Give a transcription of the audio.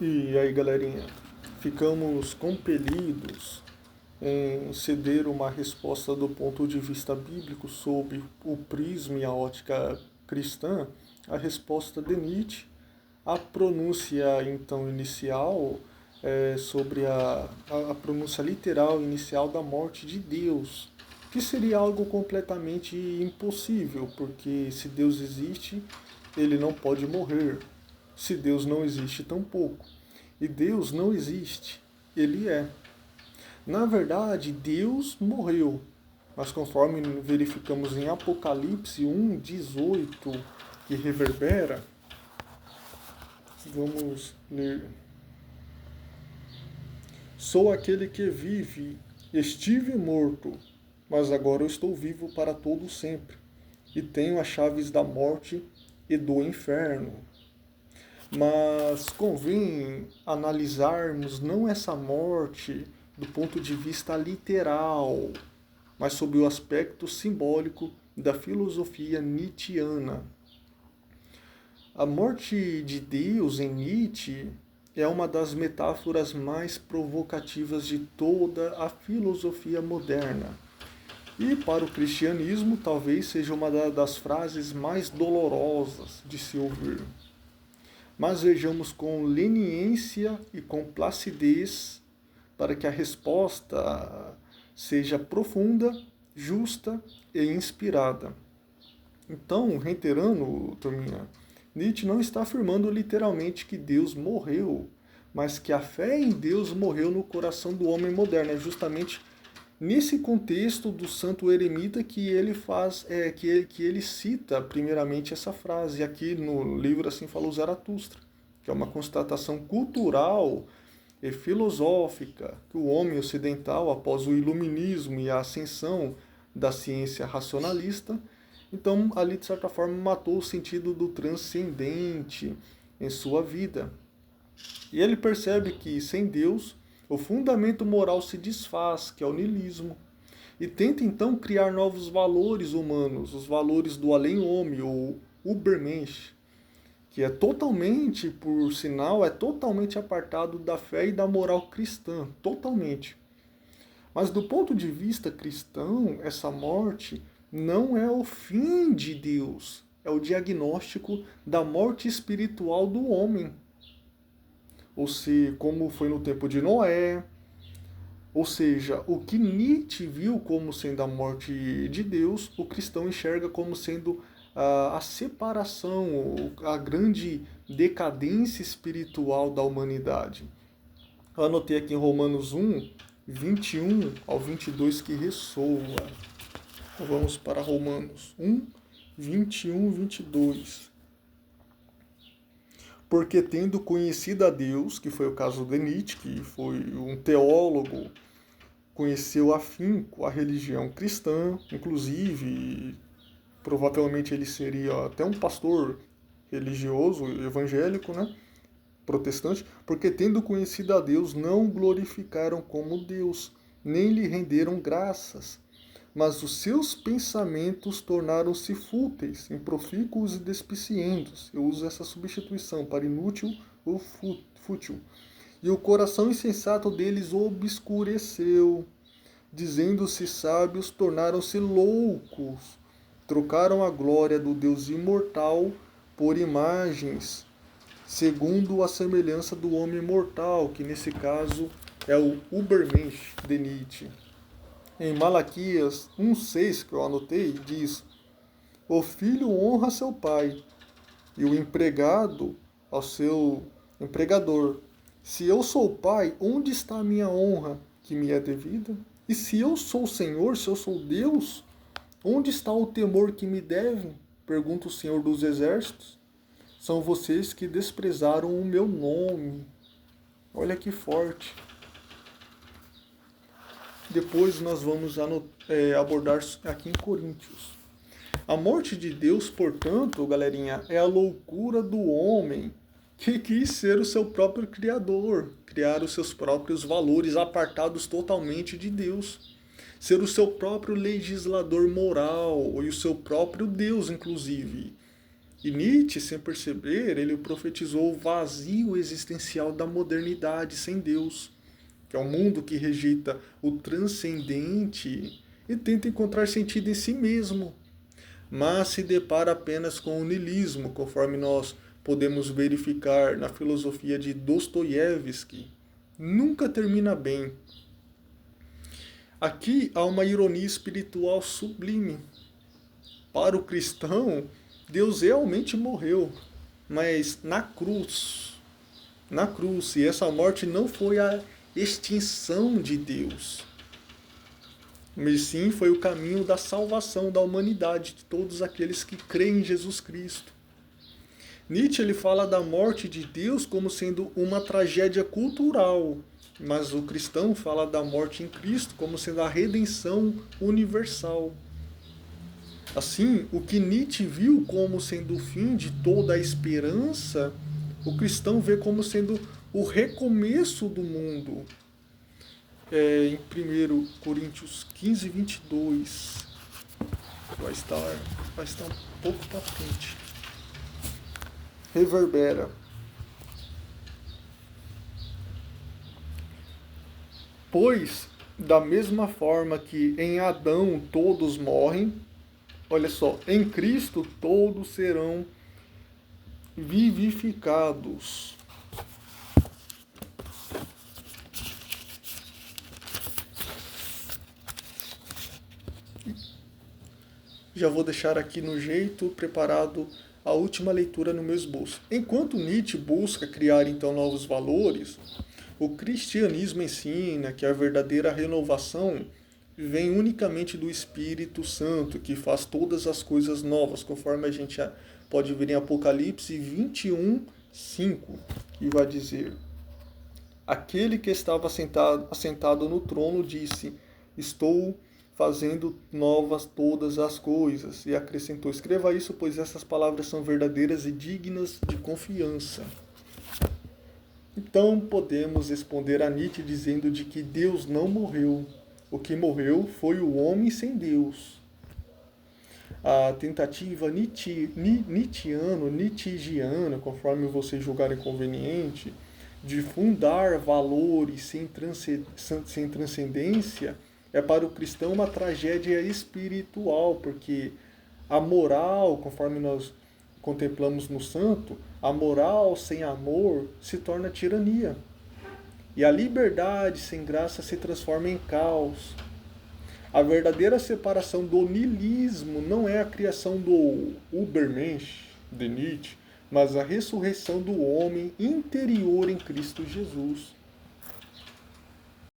E aí, galerinha, ficamos compelidos em ceder uma resposta do ponto de vista bíblico sob o prisma e a ótica cristã, a resposta de Nietzsche, a pronúncia então inicial sobre a pronúncia literal inicial da morte de Deus, que seria algo completamente impossível, porque se Deus existe, ele não pode morrer. Se Deus não existe, tampouco. E Deus não existe, ele é. Na verdade, Deus morreu, mas conforme verificamos em Apocalipse 1:18, que reverbera, vamos ler. Sou aquele que vive, estive morto, mas agora eu estou vivo para todo sempre, e tenho as chaves da morte e do inferno. Mas convém analisarmos não essa morte do ponto de vista literal, mas sob o aspecto simbólico da filosofia nietzschiana. A morte de Deus em Nietzsche é uma das metáforas mais provocativas de toda a filosofia moderna. E para o cristianismo, talvez seja uma das frases mais dolorosas de se ouvir. Mas vejamos com leniência e com placidez para que a resposta seja profunda, justa e inspirada. Então, reiterando, turminha, Nietzsche não está afirmando literalmente que Deus morreu, mas que a fé em Deus morreu no coração do homem moderno. É justamente nesse contexto do santo eremita que ele faz, que ele cita primeiramente essa frase. Aqui no livro Assim Falou Zaratustra, que é uma constatação cultural e filosófica que o homem ocidental, após o iluminismo e a ascensão da ciência racionalista, então ali de certa forma matou o sentido do transcendente em sua vida. E ele percebe que sem Deus o fundamento moral se desfaz, que é o niilismo, e tenta então criar novos valores humanos, os valores do além-homem, ou Übermensch, que é totalmente, por sinal, é totalmente apartado da fé e da moral cristã, totalmente. Mas do ponto de vista cristão, essa morte não é o fim de Deus, é o diagnóstico da morte espiritual do homem. Ou seja, como foi no tempo de Noé. Ou seja, o que Nietzsche viu como sendo a morte de Deus, o cristão enxerga como sendo a separação, a grande decadência espiritual da humanidade. Eu anotei aqui em Romanos 1:21 ao 22 que ressoa. Vamos para Romanos 1:21-22. Porque tendo conhecido a Deus, que foi o caso de Nietzsche, que foi um teólogo, conheceu afinco a religião cristã, inclusive, provavelmente ele seria até um pastor religioso, evangélico, né? Protestante, porque tendo conhecido a Deus, não o glorificaram como Deus, nem lhe renderam graças, mas os seus pensamentos tornaram-se fúteis, improfícuos e despicientos. Eu uso essa substituição para inútil ou fútil. E o coração insensato deles obscureceu. Dizendo-se sábios, tornaram-se loucos. Trocaram a glória do Deus imortal por imagens, segundo a semelhança do homem mortal, que nesse caso é o Übermensch de Nietzsche. Em Malaquias 1:6, que eu anotei, diz: o filho honra seu pai, e o empregado ao seu empregador. Se eu sou pai, onde está a minha honra que me é devida? E se eu sou Senhor, se eu sou Deus, onde está o temor que me devem? Pergunta o Senhor dos Exércitos. São vocês que desprezaram o meu nome. Olha que forte. Depois nós vamos abordar aqui em Coríntios. A morte de Deus, portanto, galerinha, é a loucura do homem que quis ser o seu próprio criador, criar os seus próprios valores apartados totalmente de Deus, ser o seu próprio legislador moral e o seu próprio Deus, inclusive. E Nietzsche, sem perceber, ele profetizou o vazio existencial da modernidade sem Deus, que é um mundo que rejeita o transcendente e tenta encontrar sentido em si mesmo, mas se depara apenas com o niilismo, conforme nós podemos verificar na filosofia de Dostoiévski. Nunca termina bem. Aqui há uma ironia espiritual sublime. Para o cristão, Deus realmente morreu, mas na cruz. Na cruz. E essa morte não foi a extinção de Deus, mas sim foi o caminho da salvação da humanidade, de todos aqueles que creem em Jesus Cristo. Nietzsche ele fala da morte de Deus como sendo uma tragédia cultural, mas o cristão fala da morte em Cristo como sendo a redenção universal. Assim, o que Nietzsche viu como sendo o fim de toda a esperança, o cristão vê como sendo o recomeço do mundo. Em 1 Coríntios 15, 22, vai estar um pouco para frente. Reverbera. Pois, da mesma forma que em Adão todos morrem, olha só, em Cristo todos serão vivificados. Já vou deixar aqui no jeito preparado a última leitura no meu esboço. Enquanto Nietzsche busca criar então novos valores, o cristianismo ensina que a verdadeira renovação vem unicamente do Espírito Santo, que faz todas as coisas novas, conforme a gente pode ver em Apocalipse 21, 5, que vai dizer: aquele que estava assentado no trono disse: estou fazendo novas todas as coisas. E acrescentou: escreva isso, pois essas palavras são verdadeiras e dignas de confiança. Então podemos responder a Nietzsche dizendo de que Deus não morreu. O que morreu foi o homem sem Deus. A tentativa nietzschiana, conforme vocês julgarem conveniente, de fundar valores sem transcendência, é para o cristão uma tragédia espiritual, porque a moral, conforme nós contemplamos no santo, a moral sem amor se torna tirania. E a liberdade sem graça se transforma em caos. A verdadeira separação do niilismo não é a criação do Übermensch, de Nietzsche, mas a ressurreição do homem interior em Cristo Jesus.